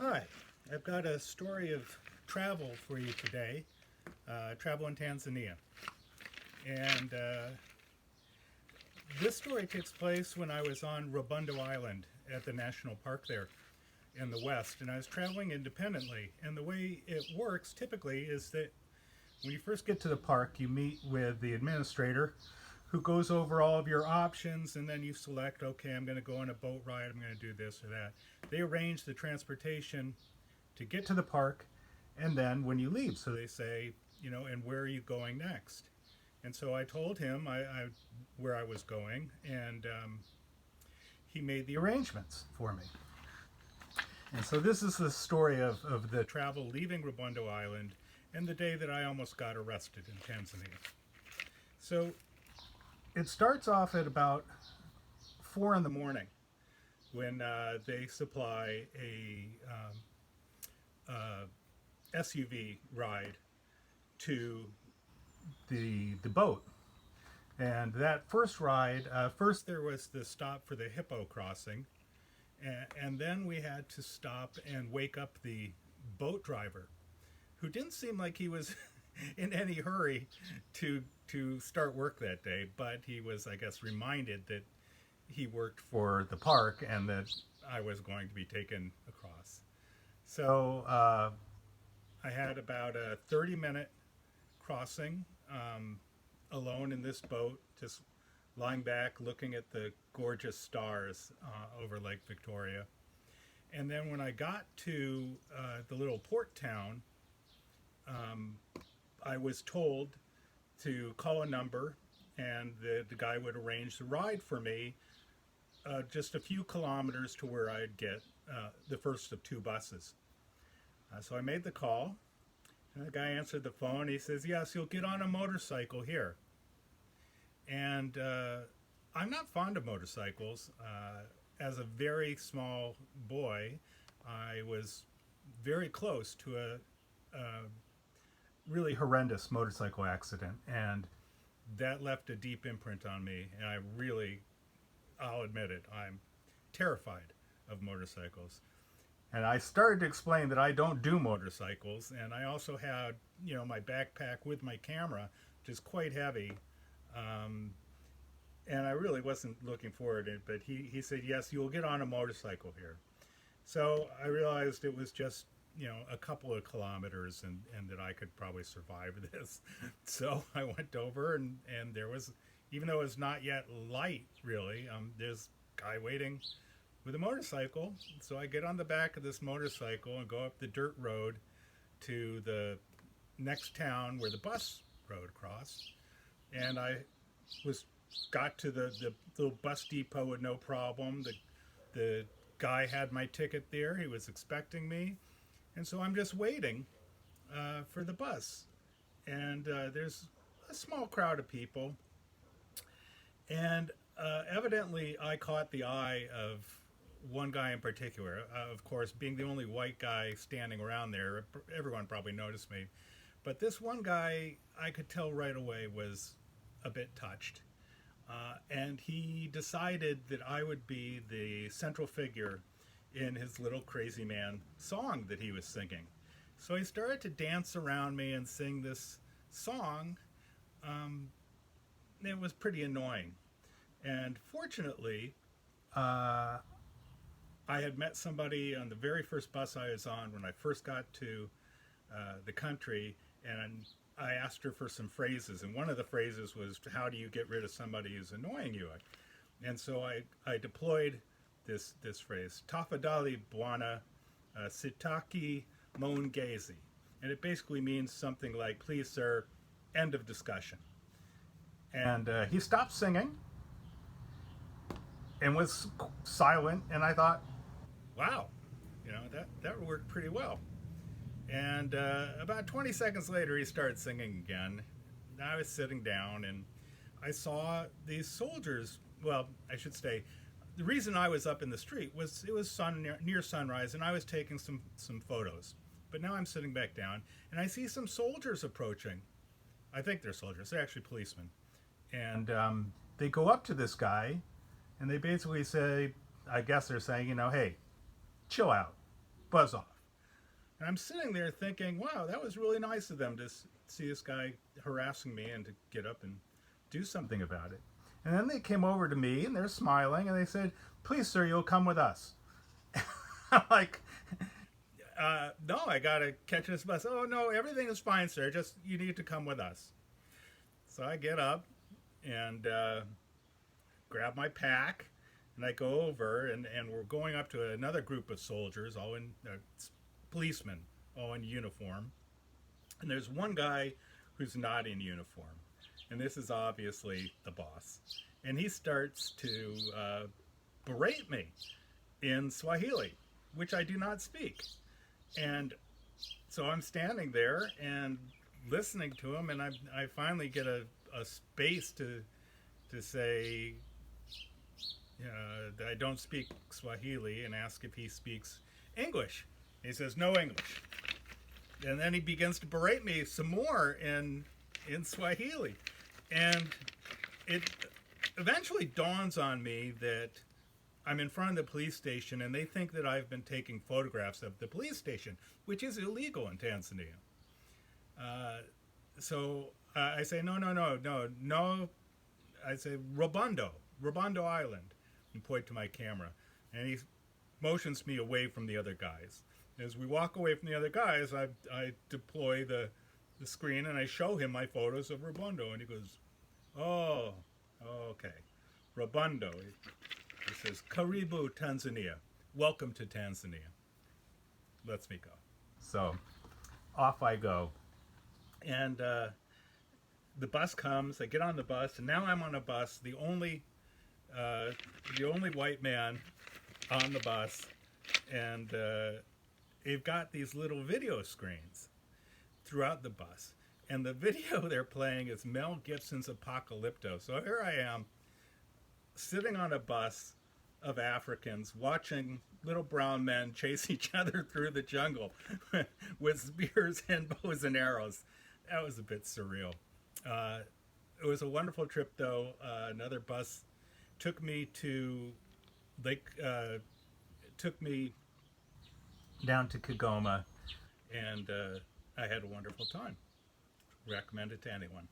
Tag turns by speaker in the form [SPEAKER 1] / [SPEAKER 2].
[SPEAKER 1] Hi, I've got a story of travel for you today, travel in Tanzania. And this story takes place when I was on Robundo Island at the national park there in the west. And I was traveling independently. And the way it works typically is that when you first get to the park, you meet with the administrator who goes over all of your options, and then you select, okay, I'm going to go on a boat ride, I'm going to do this or that. They arrange the transportation to get to the park, and then when you leave, so they say, and where are you going next? And so I told him where I was going, and he made the arrangements for me. And so this is the story of the travel leaving Robundo Island and the day that I almost got arrested in Tanzania. So it starts off at about 4 in the morning when they supply a SUV ride to the boat. And that first ride, first there was the stop for the hippo crossing, and then we had to stop and wake up the boat driver, who didn't seem like he was in any hurry to start work that day, but he was, I guess, reminded that he worked for the park and that I was going to be taken across. So I had about a 30-minute crossing alone in this boat, just lying back looking at the gorgeous stars over Lake Victoria. And then when I got to the little port town, I was told to call a number, and the guy would arrange the ride for me just a few kilometers to where I'd get the first of two buses. So I made the call, and the guy answered the phone. He says, "Yes, you'll get on a motorcycle here." And I'm not fond of motorcycles. As a very small boy, I was very close to a really horrendous motorcycle accident, and that left a deep imprint on me. And I'll admit it, I'm terrified of motorcycles. And I started to explain that I don't do motorcycles, and I also had, my backpack with my camera, which is quite heavy, and I really wasn't looking forward to it. But he said, "Yes, you'll get on a motorcycle here." So I realized it was just, a couple of kilometers, and that I could probably survive this. So I went over, and there was, even though it was not yet light, really, there's a guy waiting with a motorcycle. So I get on the back of this motorcycle and go up the dirt road to the next town where the bus road crossed. And I got to the little bus depot with no problem. The guy had my ticket there. He was expecting me. And so I'm just waiting for the bus. And there's a small crowd of people. And evidently I caught the eye of one guy in particular. Of course, being the only white guy standing around there, everyone probably noticed me. But this one guy, I could tell right away, was a bit touched. And he decided that I would be the central figure in his Little Crazy Man song that he was singing. So he started to dance around me and sing this song. It was pretty annoying. And fortunately, I had met somebody on the very first bus I was on when I first got to the country, and I asked her for some phrases, and one of the phrases was, "How do you get rid of somebody who's annoying you?" And so I deployed this phrase, "Tafadhali bwana sitaki maongezi," and it basically means something like, "Please, sir, end of discussion." And he stopped singing and was silent, and I thought, wow, that worked pretty well. And about 20 seconds later, he started singing again. I was sitting down, and I saw these soldiers. Well, I should say, the reason I was up in the street was it was near sunrise, and I was taking some photos. But now I'm sitting back down, and I see some soldiers approaching. I think they're soldiers. They're actually policemen. And they go up to this guy, and they basically say, I guess they're saying, hey, chill out, buzz off. And I'm sitting there thinking, wow, that was really nice of them to see this guy harassing me and to get up and do something about it. And then they came over to me and they're smiling and they said, please, sir, you'll come with us. I'm like, no, I got to catch this bus. Oh, no, everything is fine, sir. Just you need to come with us. So I get up and grab my pack and I go over and we're going up to another group of soldiers, all in policemen, all in uniform. And there's one guy who's not in uniform. And this is obviously the boss. And he starts to berate me in Swahili, which I do not speak. And so I'm standing there and listening to him, and I finally get a space to say that I don't speak Swahili and ask if he speaks English. He says, no English. And then he begins to berate me some more in Swahili. And it eventually dawns on me that I'm in front of the police station and they think that I've been taking photographs of the police station, which is illegal in Tanzania. So I say, no. I say, Robondo Island, and point to my camera. And he motions me away from the other guys. As we walk away from the other guys, I deploy the screen and I show him my photos of Robondo. And he goes, oh, okay. Robondo. He says, Karibu, Tanzania. Welcome to Tanzania. Lets me go. So off I go. And the bus comes. I get on the bus, and now I'm on a bus, the only white man on the bus, and they've got these little video screens throughout the bus. And the video they're playing is Mel Gibson's Apocalypto. So here I am, sitting on a bus of Africans watching little brown men chase each other through the jungle with spears and bows and arrows. That was a bit surreal. It was a wonderful trip, though. Another bus took me to took me down to Kigoma, and I had a wonderful time. Recommend it to anyone.